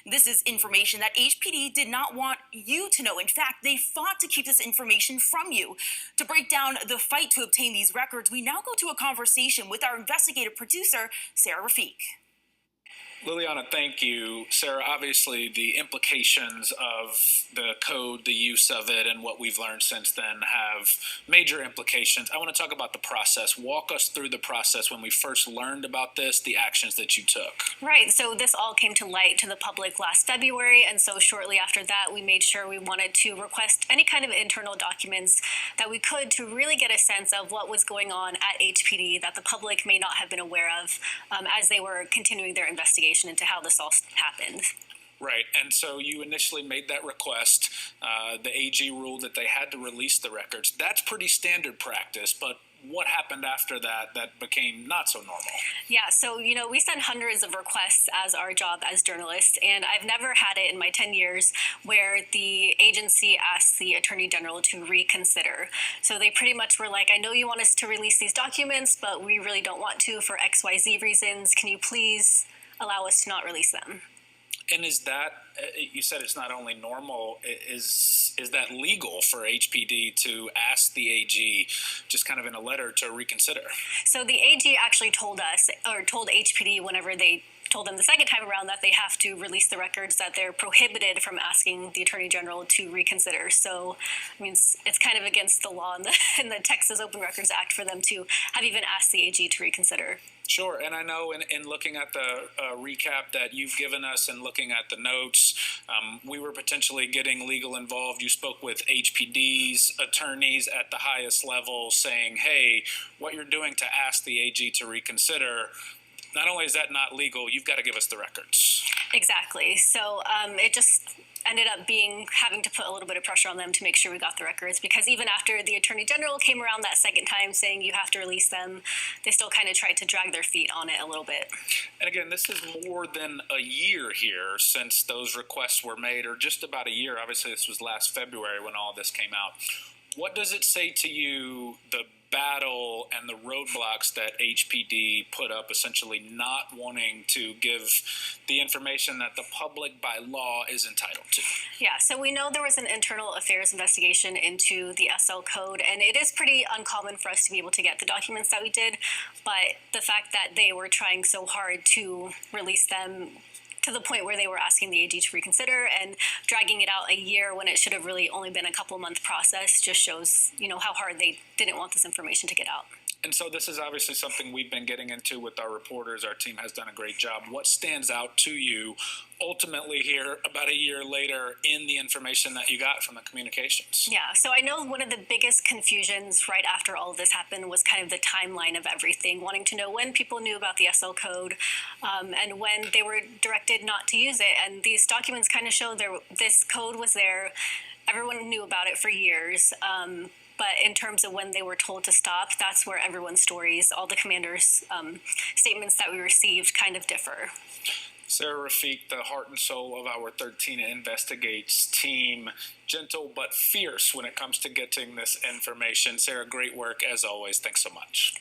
This is information that HPD did not want you to know. In fact, they fought to keep this information from you. To break down the fight to obtain these records, we now go to a conversation with our investigative producer, Sarah Rafik. Liliana, thank you. Sarah, obviously the implications of the code, the use of it, and what we've learned since then have major implications. I want to talk about the process. Walk us through the process when we first learned about this, the actions that you took. Right, so this all came to light to the public last February, and so shortly after that, we made sure we wanted to request any kind of internal documents that we could to really get a sense of what was going on at HPD that the public may not have been aware of as they were continuing their investigation into how this all happened. Right, and so you initially made that request. The AG ruled that they had to release the records. That's pretty standard practice, but what happened after that that became not so normal? Yeah, so, we send hundreds of requests as our job as journalists, and I've never had it in my 10 years where the agency asks the Attorney General to reconsider. So they pretty much were like, I know you want us to release these documents, but we really don't want to for XYZ reasons. Can you please allow us to not release them? And is that, you said it's not only normal, is that legal for HPD to ask the AG just kind of in a letter to reconsider? So the AG actually told us, or told HPD whenever they told them the second time around that they have to release the records, that they're prohibited from asking the Attorney General to reconsider. So, I mean, it's kind of against the law in the Texas Open Records Act for them to have even asked the AG to reconsider. Sure, and I know in looking at the recap that you've given us and looking at the notes, we were potentially getting legal involved. You spoke with HPD's attorneys at the highest level saying, hey, what you're doing to ask the AG to reconsider, not only is that not legal, you've got to give us the records. Exactly. So it just ended up having to put a little bit of pressure on them to make sure we got the records, because even after the Attorney General came around that second time saying you have to release them, they still kind of tried to drag their feet on it a little bit. And again, this is more than a year here since those requests were made, or just about a year. Obviously, this was last February when all this came out. What does it say to you, the battle and the roadblocks that HPD put up, essentially not wanting to give the information that the public by law is entitled to? Yeah, so we know there was an internal affairs investigation into the SL code, and it is pretty uncommon for us to be able to get the documents that we did, but the fact that they were trying so hard to release them to the point where they were asking the AG to reconsider and dragging it out a year when it should have really only been a couple-month process just shows, how hard they didn't want this information to get out. And so this is obviously something we've been getting into with our reporters. Our team has done a great job. What stands out to you ultimately here about a year later in the information that you got from the communications? Yeah, so I know one of the biggest confusions right after all of this happened was kind of the timeline of everything, wanting to know when people knew about the SL code and when they were directed not to use it. And these documents kind of show this code was there. Everyone knew about it for years. But in terms of when they were told to stop, that's where everyone's stories, all the commanders' statements that we received kind of differ. Sarah Rafik, the heart and soul of our 13 Investigates team, gentle but fierce when it comes to getting this information. Sarah, great work as always. Thanks so much.